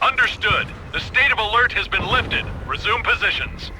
Understood. The state of alert has been lifted. Resume positions.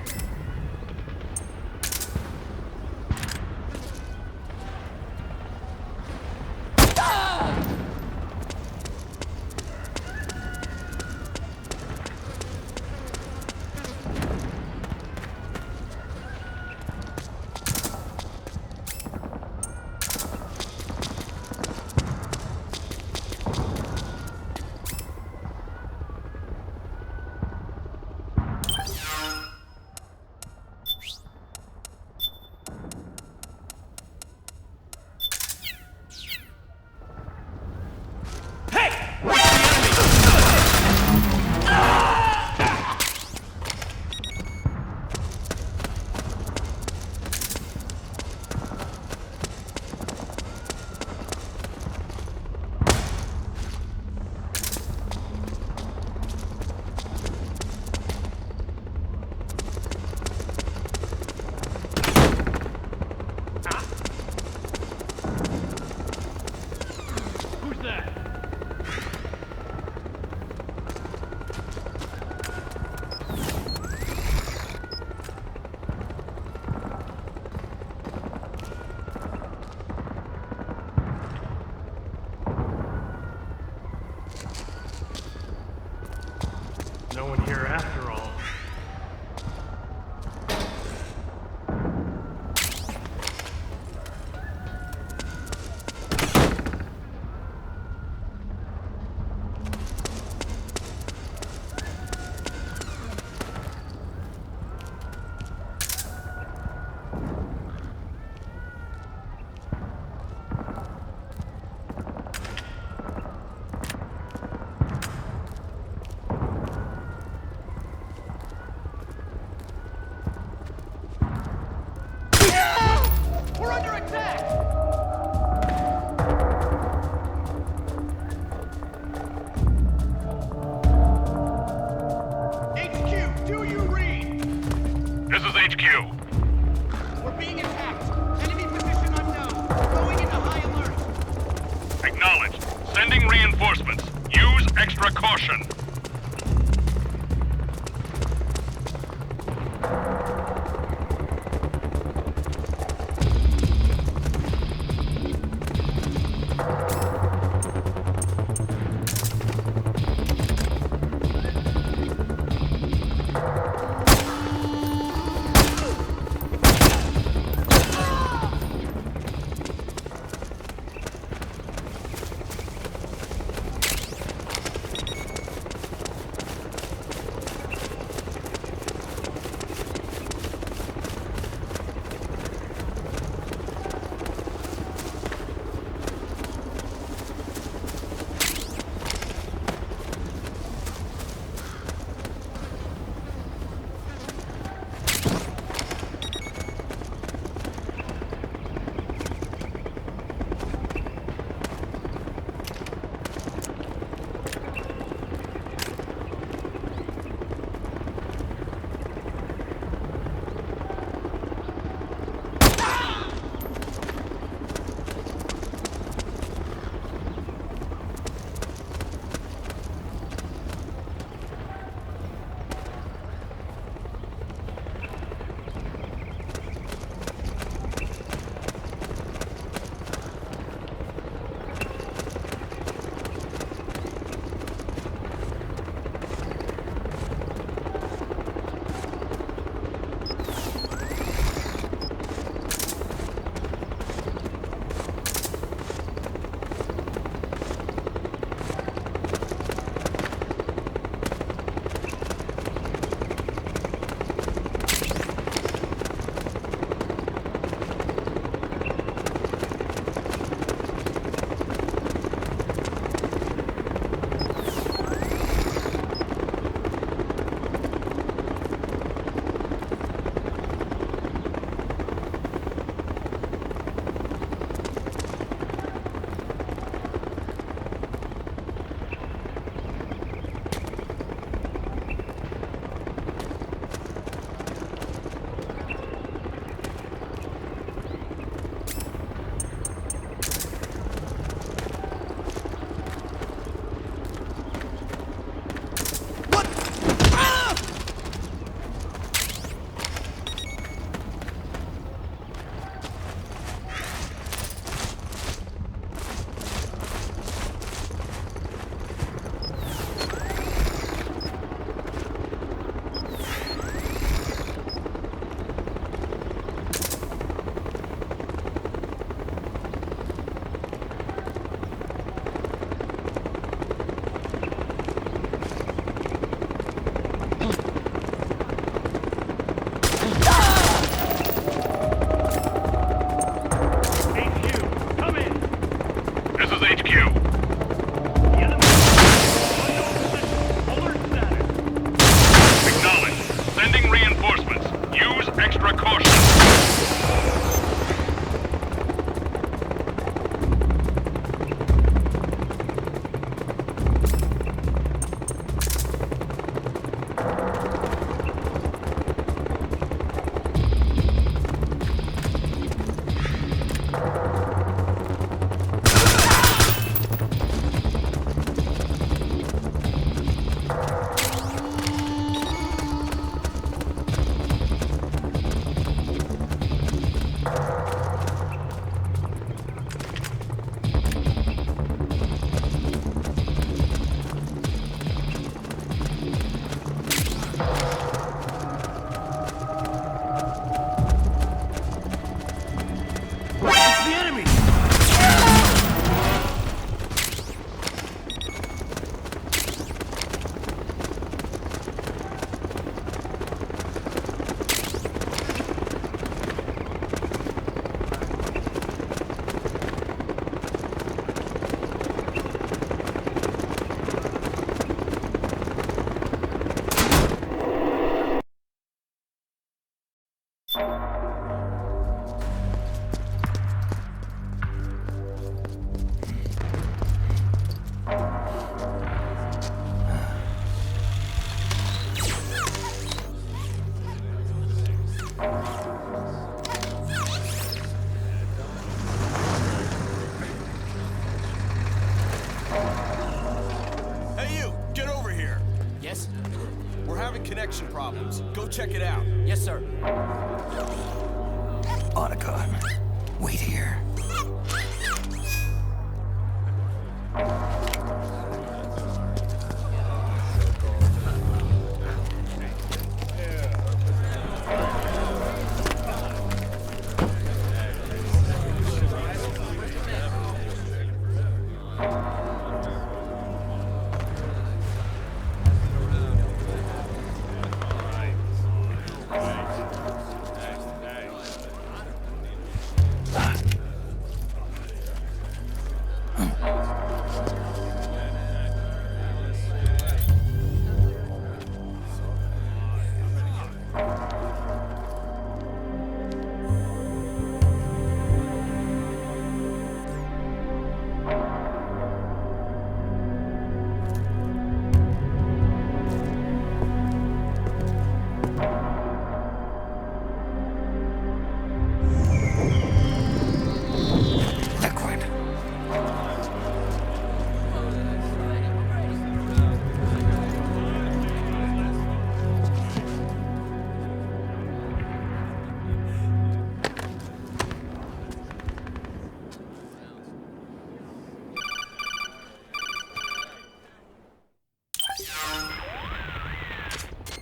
No one here after all. We're under attack! HQ, do you read? This is HQ. We're being attacked. Enemy position unknown. Going into high alert. Acknowledged. Sending reinforcements. Use extra caution. having connection problems. Go check it out. Yes, sir. Otacon, wait here.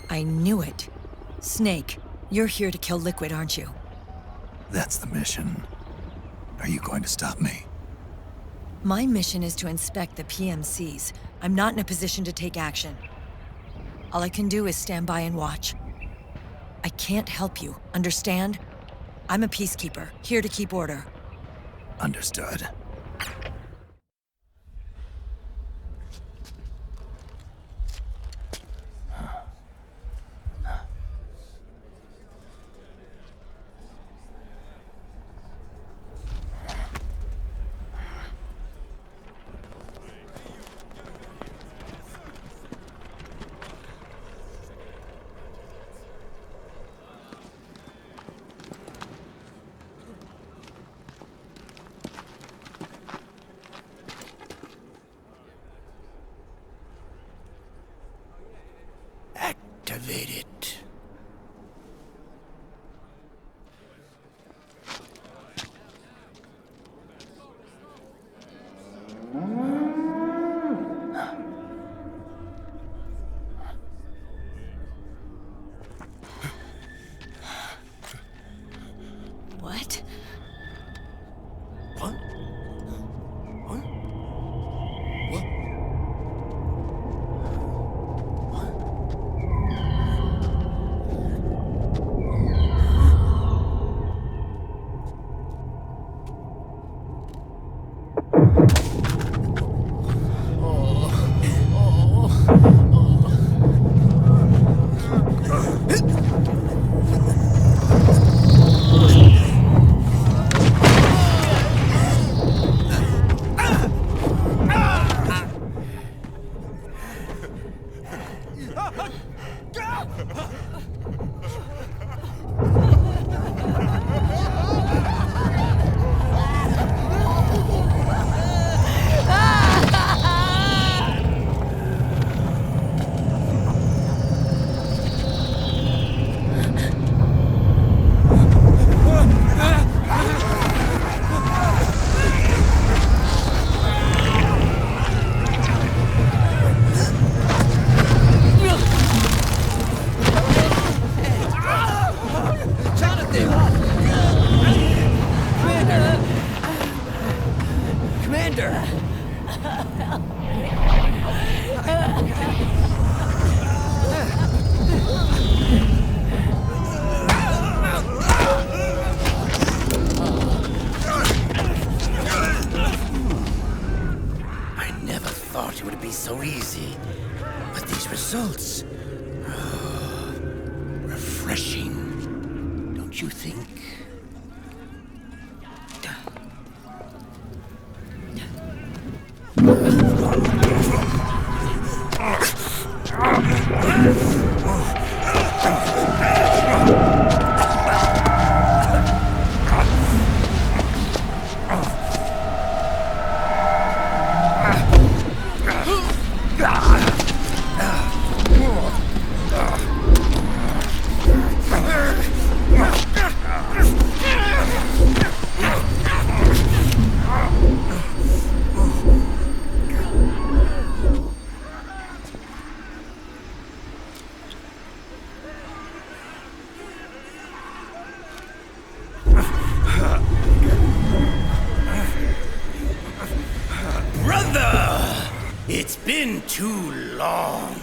I knew it. Snake, you're here to kill Liquid, aren't you? That's the mission. Are you going to stop me? My mission is to inspect the PMCs. I'm not in a position to take action. All I can do is stand by and watch. I can't help you, understand? I'm a peacekeeper, here to keep order. Understood. Activate it. What? What? What? What? So easy. But these results... refreshing. Don't you think? It's been too long.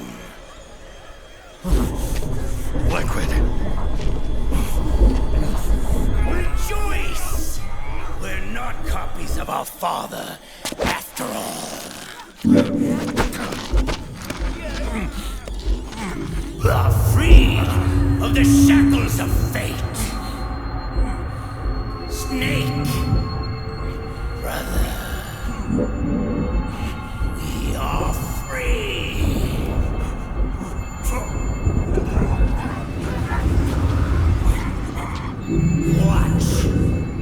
Liquid. Rejoice! We're not copies of our father, after all. Are freed of the shackles of fate. Snake, brother, we are free. Watch,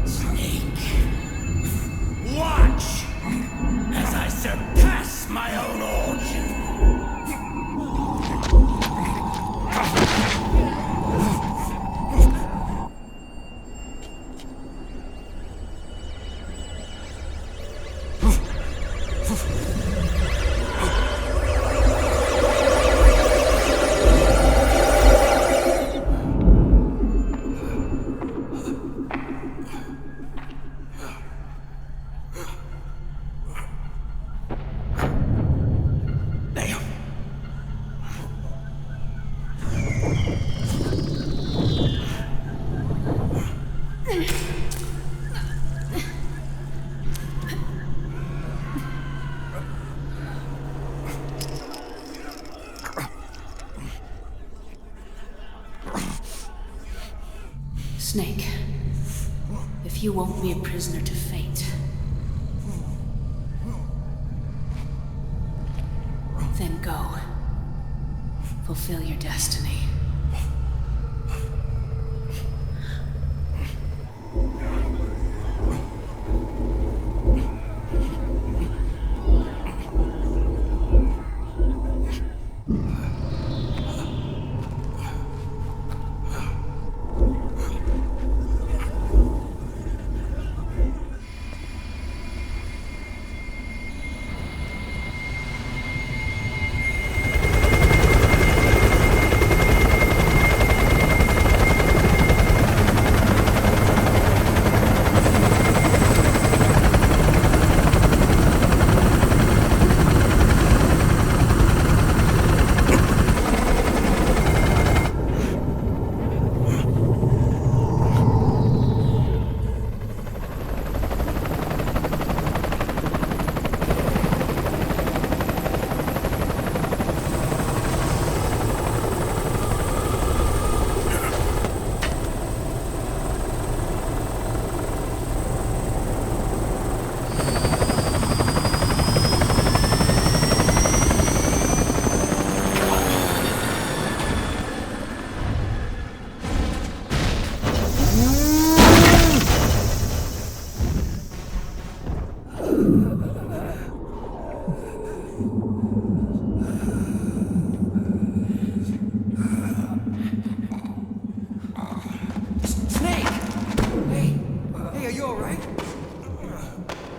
Snake. Watch as I surpass my own origin. Snake, if you won't be a prisoner to fate, then go. Fulfill your destiny.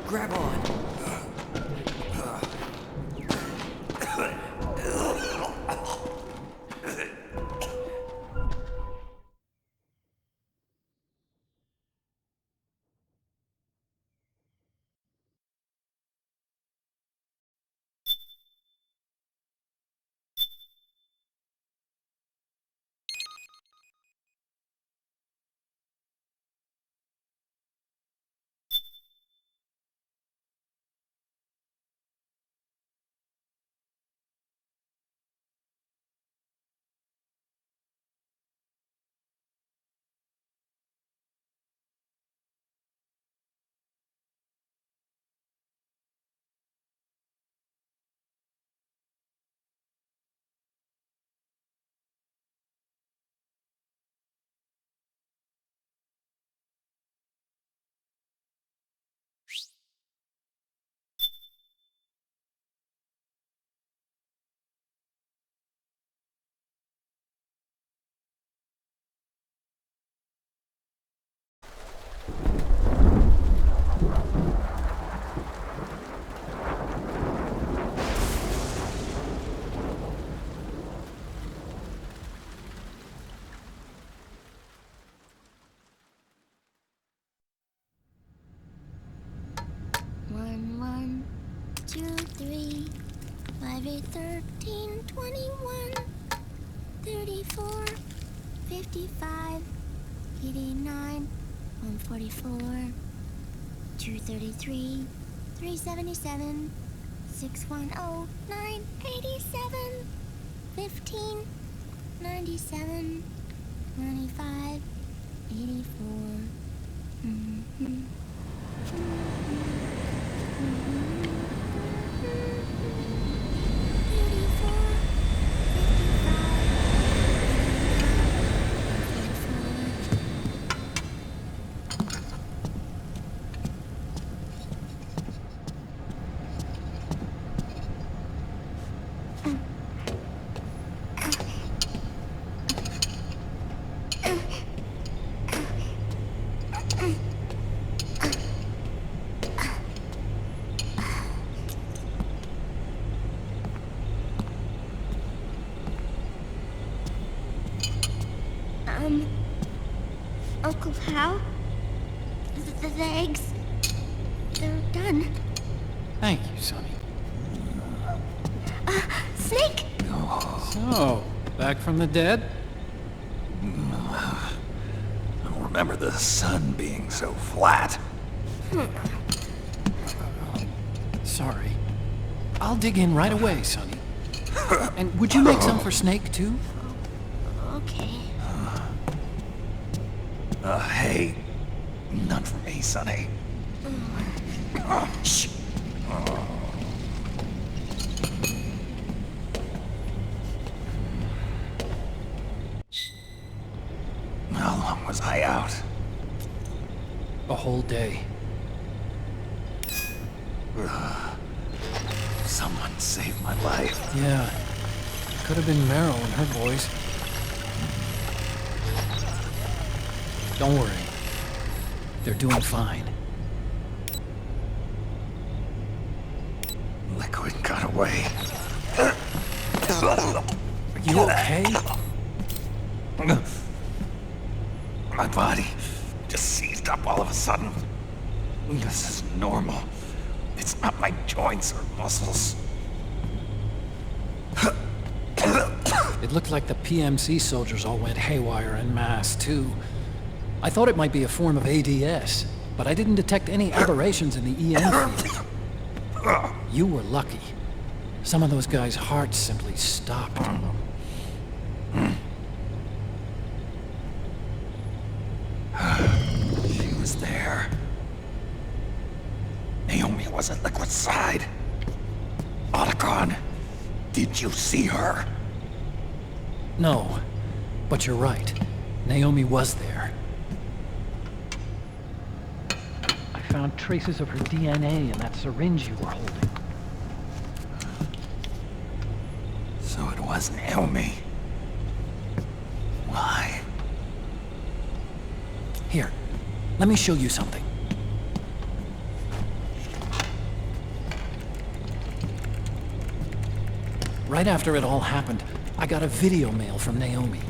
Grab on. One, two, three. 5, 8, 13, 21, 34, 55, 89, 144, 233, 377, 610, 987, 15, 97, 95, 84. Uncle Hal? The eggs? They're done. Thank you, Sonny. Snake? So, back from the dead? I don't remember the sun being so flat. Sorry. I'll dig in right away, Sonny. And would you make some for Snake, too? Okay. Hey. None for me, Sonny. Shh. How long was I out? A whole day. Someone saved my life. Yeah. Could have been Meryl and her boys. Don't worry. They're doing fine. Liquid got away. Are you okay? My body just seized up all of a sudden. This is normal. It's not my joints or muscles. It looked like the PMC soldiers all went haywire en masse, too. I thought it might be a form of ADS, but I didn't detect any aberrations in the EM field. You were lucky. Some of those guys' hearts simply stopped. She was there. Naomi was at Liquid's side. Otacon, did you see her? No, but you're right. Naomi was there. I found traces of her DNA in that syringe you were holding. So it was Naomi. Why? Here, let me show you something. Right after it all happened, I got a video mail from Naomi.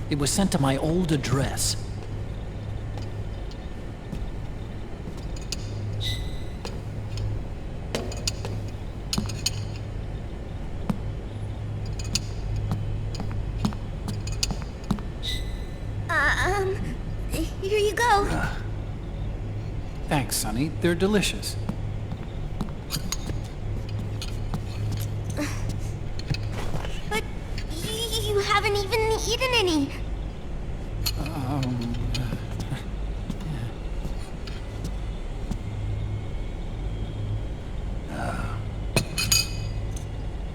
It was sent to my old address. Here you go. Thanks, Sonny. They're delicious. But you haven't even eaten any.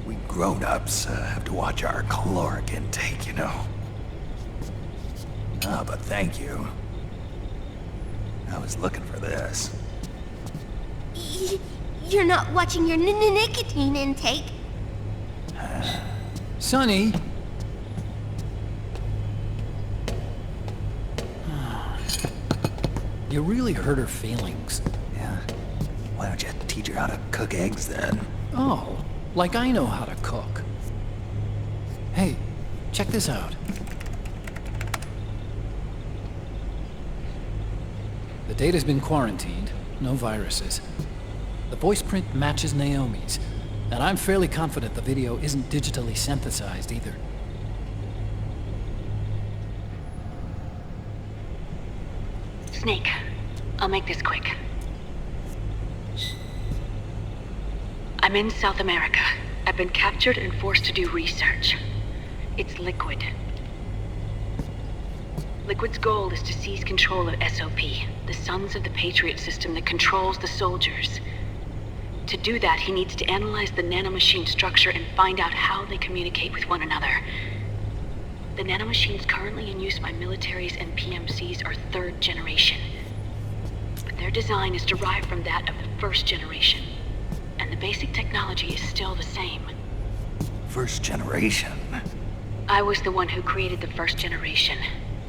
We grown-ups have to watch our caloric intake, you know. But thank you. I was looking for this. You're not watching your nicotine intake. Sonny! You really hurt her feelings. Yeah. Why don't you teach her how to cook eggs then? Oh, like I know how to cook. Hey, check this out. The data's been quarantined, no viruses. The voice print matches Naomi's, And I'm fairly confident the video isn't digitally synthesized either. Snake, I'll make this quick. I'm in South America. I've been captured and forced to do research. It's Liquid. Liquid's goal is to seize control of SOP, the Sons of the Patriot system that controls the soldiers. To do that, he needs to analyze the nanomachine structure and find out how they communicate with one another. The nanomachines currently in use by militaries and PMCs are third generation. But their design is derived from that of the first generation. And the basic technology is still the same. First generation? I was the one who created the first generation.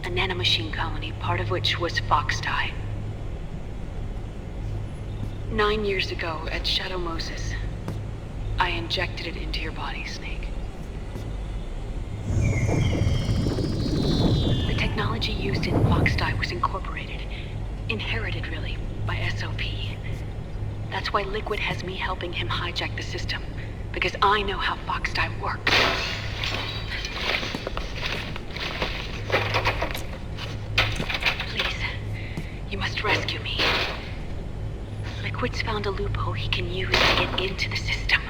A nanomachine colony, part of which was Foxdie. 9 years ago, at Shadow Moses, I injected it into your body, Snake. The technology used in Foxdie was incorporated, inherited really, by SOP. That's why Liquid has me helping him hijack the system, because I know how Foxdie works. Please, you must rescue me. Liquid's found a loophole he can use to get into the system.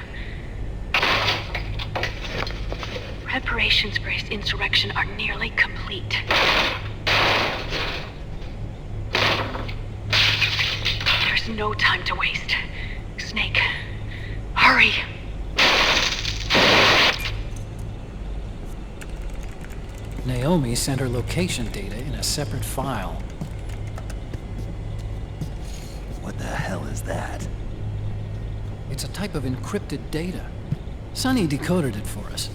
Preparations for his insurrection are nearly complete. There's no time to waste. Snake, hurry! Naomi sent her location data in a separate file. What the hell is that? It's a type of encrypted data. Sonny decoded it for us.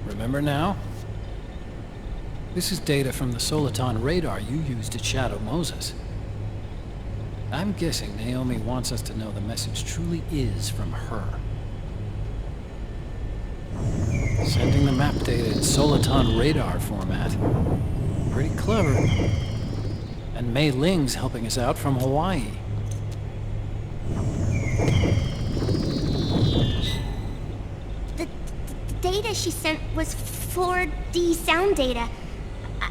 Remember now? This is data from the Soliton radar you used at Shadow Moses. I'm guessing Naomi wants us to know the message truly is from her. Sending the map data in Soliton radar format. Pretty clever. And Mei Ling's helping us out from Hawaii. The data she sent was 4D sound data.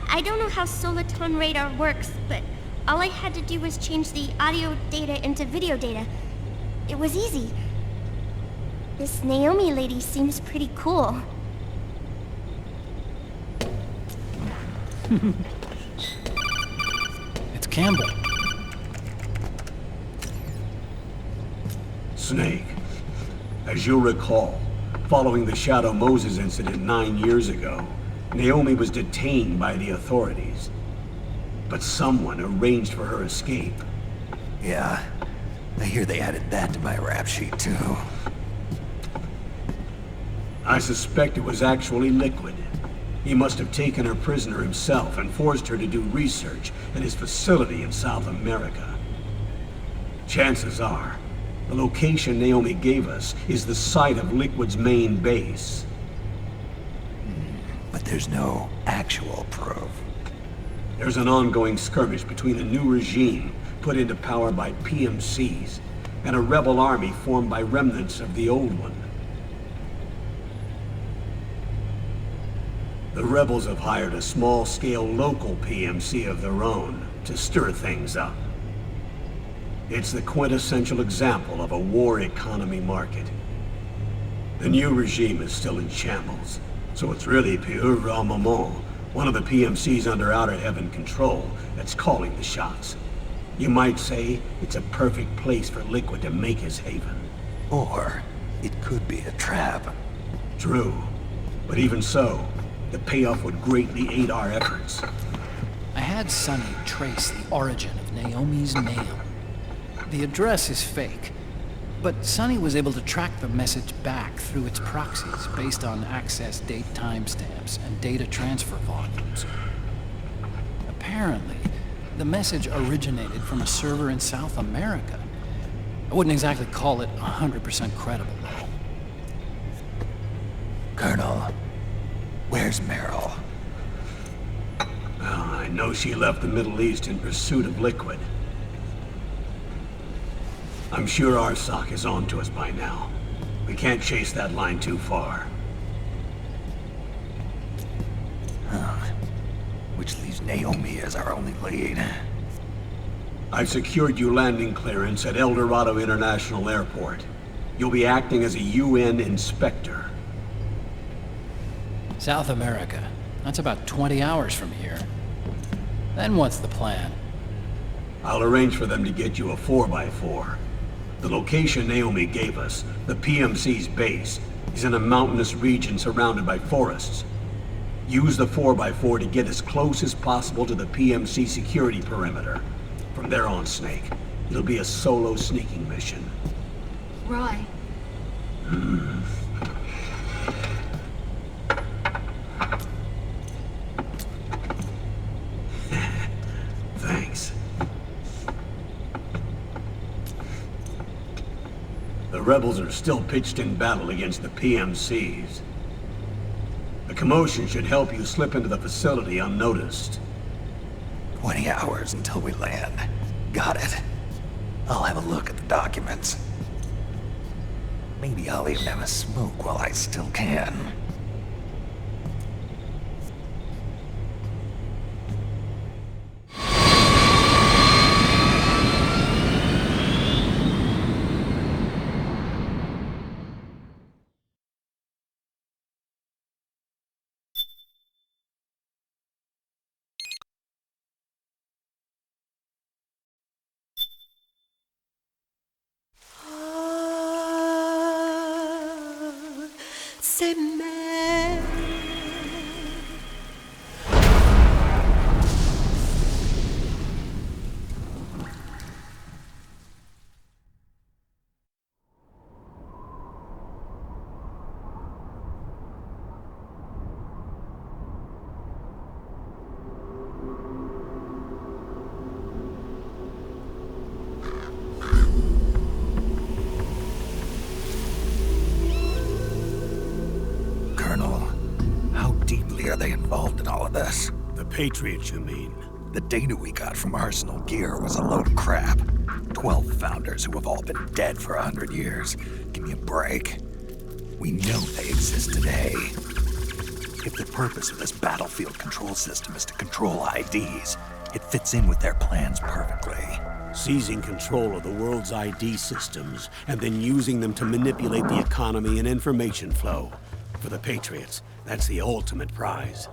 I don't know how Soliton radar works, but all I had to do was change the audio data into video data. It was easy. This Naomi lady seems pretty cool. It's Campbell. Snake, as you'll recall, following the Shadow Moses incident 9 years ago, Naomi was detained by the authorities. But someone arranged for her escape. Yeah, I hear they added that to my rap sheet too. I suspect it was actually Liquid. He must have taken her prisoner himself and forced her to do research at his facility in South America. Chances are, the location Naomi gave us is the site of Liquid's main base. But there's no actual proof. There's an ongoing skirmish between a new regime put into power by PMCs and a rebel army formed by remnants of the old one. The rebels have hired a small-scale local PMC of their own to stir things up. It's the quintessential example of a war economy market. The new regime is still in shambles, so it's really Pure Maman, one of the PMCs under Outer Heaven control, that's calling the shots. You might say it's a perfect place for Liquid to make his haven. Or it could be a trap. True, but even so, the payoff would greatly aid our efforts. I had Sonny trace the origin of Naomi's mail. The address is fake, but Sonny was able to track the message back through its proxies based on access date timestamps and data transfer volumes. Apparently, the message originated from a server in South America. I wouldn't exactly call it 100% credible, though. Colonel, where's Meryl? Well, I know she left the Middle East in pursuit of Liquid. I'm sure Arsak is on to us by now. We can't chase that line too far. Which leaves Naomi as our only lead. I've secured you landing clearance at El Dorado International Airport. You'll be acting as a UN inspector. South America. That's about 20 hours from here. Then what's the plan? I'll arrange for them to get you a 4x4. The location Naomi gave us, the PMC's base, is in a mountainous region surrounded by forests. Use the 4x4 to get as close as possible to the PMC security perimeter. From there on, Snake, it'll be a solo sneaking mission. Roy. Thanks. The rebels are still pitched in battle against the PMCs. The commotion should help you slip into the facility unnoticed. 20 hours until we land. Got it. I'll have a look at the documents. Maybe I'll even have a smoke while I still can. C'est mère. Are they involved in all of this? The Patriots, you mean? The data we got from Arsenal Gear was a load of crap. 12 founders who have all been dead for 100 years. Give me a break. We know they exist today. If the purpose of this battlefield control system is to control IDs, it fits in with their plans perfectly. Seizing control of the world's ID systems, and then using them to manipulate the economy and information flow. For the Patriots, that's the ultimate prize.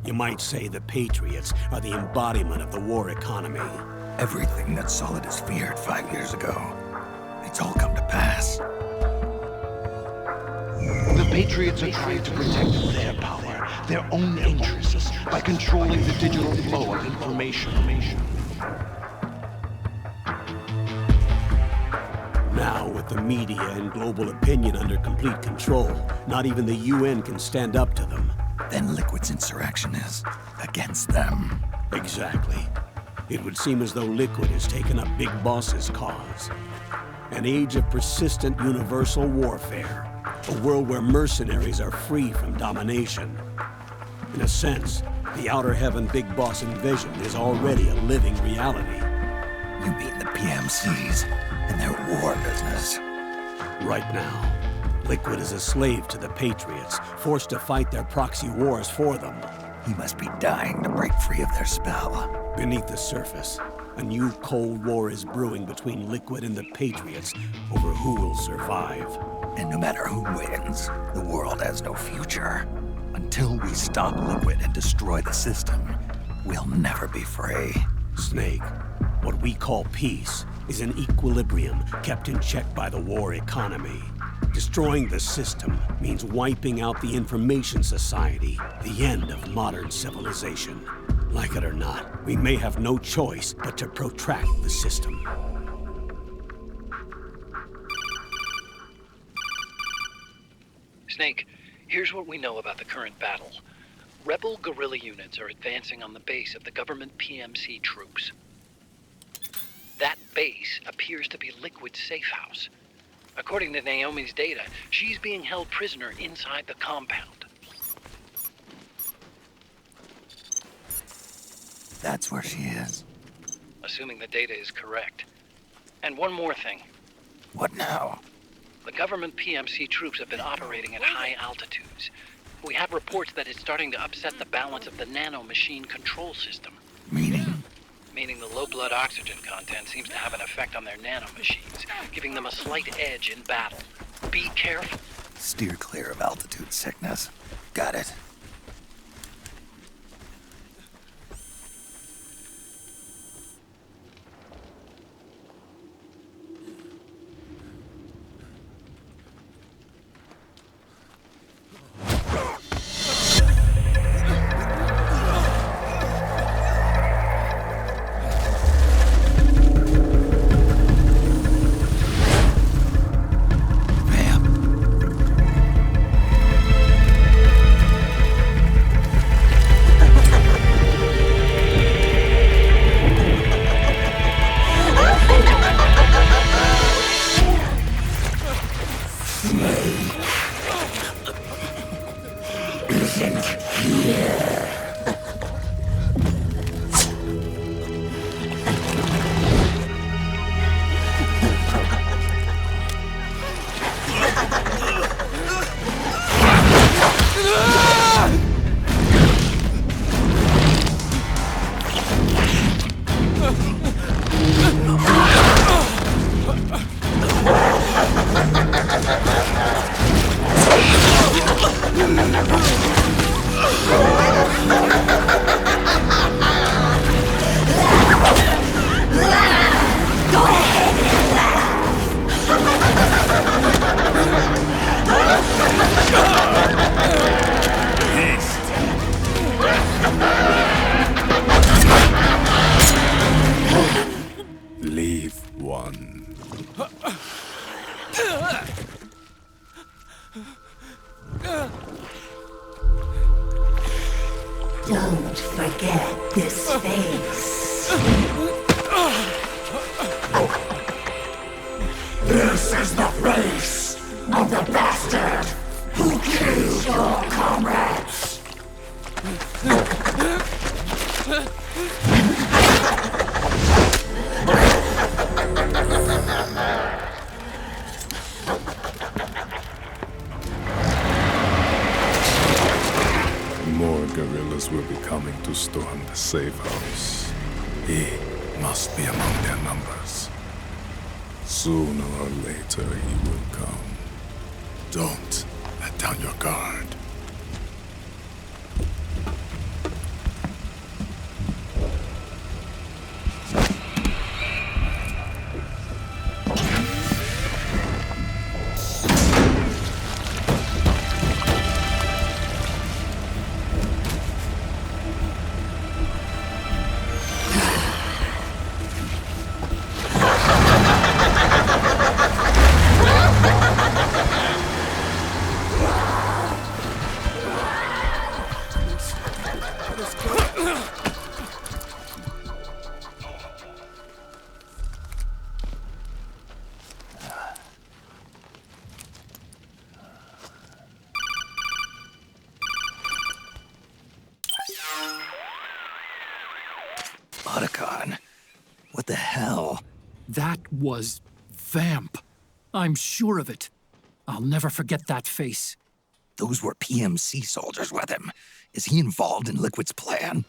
You might say the Patriots are the embodiment of the war economy. Everything that Solidus feared 5 years ago, it's all come to pass. The Patriots are trying to protect their power, their own interests, by controlling the digital flow of information. Now, with the media and global opinion under complete control, not even the UN can stand up to them. Then Liquid's insurrection is against them. Exactly. It would seem as though Liquid has taken up Big Boss's cause. An age of persistent universal warfare. A world where mercenaries are free from domination. In a sense, the Outer Heaven Big Boss envision is already a living reality. You mean the PMCs and their war business? Right now, Liquid is a slave to the Patriots, forced to fight their proxy wars for them. He must be dying to break free of their spell. Beneath the surface, a new Cold War is brewing between Liquid and the Patriots over who will survive. And no matter who wins, the world has no future. Until we stop Liquid and destroy the system, we'll never be free. Snake, what we call peace is an equilibrium kept in check by the war economy. Destroying the system means wiping out the information society, the end of modern civilization. Like it or not, we may have no choice but to protract the system. Snake, here's what we know about the current battle. Rebel guerrilla units are advancing on the base of the government PMC troops. That base appears to be Liquid's safe house. According to Naomi's data, she's being held prisoner inside the compound. That's where she is. Assuming the data is correct. And one more thing. What now? The government PMC troops have been operating at high altitudes. We have reports that it's starting to upset the balance of the nanomachine control system. Meaning? Meaning the low blood oxygen content seems to have an effect on their nanomachines, giving them a slight edge in battle. Be careful. Steer clear of altitude sickness. Got it. Leave one. Don't forget this face. This is the face of the bastard who killed your comrades. More guerrillas will be coming to storm the safe house. He must be among their numbers. Sooner or later he will come. Don't let down your guard. Otacon, what the hell? That was Vamp. I'm sure of it. I'll never forget that face. Those were PMC soldiers with him. Is he involved in Liquid's plan?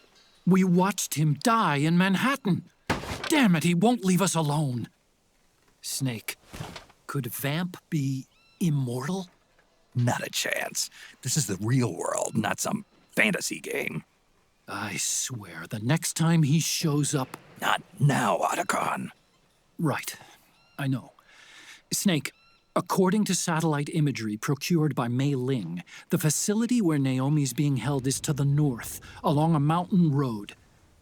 We watched him die in Manhattan. Damn it, he won't leave us alone. Snake, could Vamp be immortal? Not a chance. This is the real world, not some fantasy game. I swear, the next time he shows up... Not now, Otacon. Right. I know. Snake, according to satellite imagery procured by Mei Ling, the facility where Naomi's being held is to the north, along a mountain road.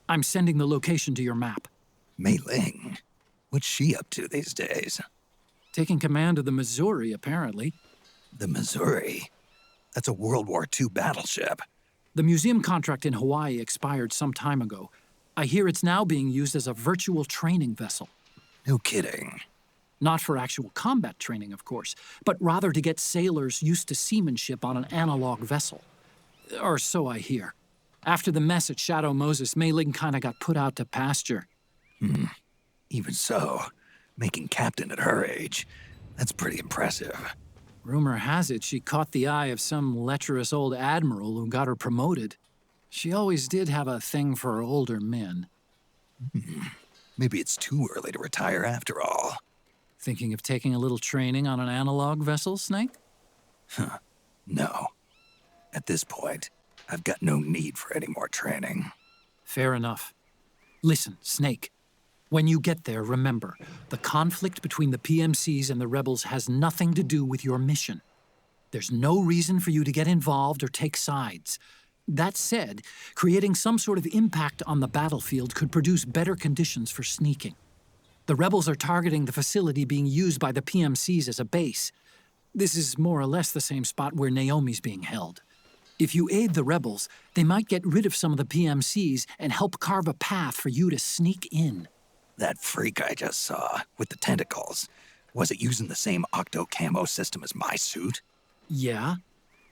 I'm sending the location to your map. Mei Ling? What's she up to these days? Taking command of the Missouri, apparently. The Missouri? That's a World War II battleship. The museum contract in Hawaii expired some time ago. I hear it's now being used as a virtual training vessel. No kidding. Not for actual combat training, of course, but rather to get sailors used to seamanship on an analog vessel. Or so I hear. After the mess at Shadow Moses, Mei Ling kinda got put out to pasture. Even so, Making captain at her age, that's pretty impressive. Rumor has it she caught the eye of some lecherous old admiral who got her promoted. She always did have a thing for older men. Maybe it's too early to retire after all. Thinking of taking a little training on an analog vessel, Snake? No. At this point, I've got no need for any more training. Fair enough. Listen, Snake. When you get there, remember, the conflict between the PMCs and the rebels has nothing to do with your mission. There's no reason for you to get involved or take sides. That said, creating some sort of impact on the battlefield could produce better conditions for sneaking. The rebels are targeting the facility being used by the PMCs as a base. This is more or less the same spot where Naomi's being held. If you aid the rebels, they might get rid of some of the PMCs and help carve a path for you to sneak in. That freak I just saw, with the tentacles, was it using the same octo-camo system as my suit? Yeah?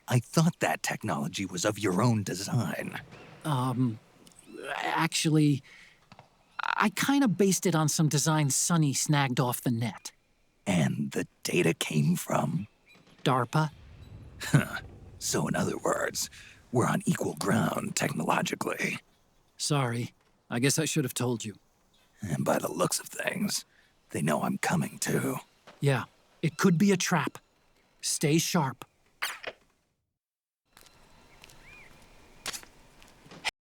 I thought that technology was of your own design. Actually, I kind of based it on some designs Sonny snagged off the net. And the data came from? DARPA. So in other words, we're on equal ground technologically. Sorry. I guess I should have told you. And by the looks of things, they know I'm coming too. Yeah, it could be a trap. Stay sharp.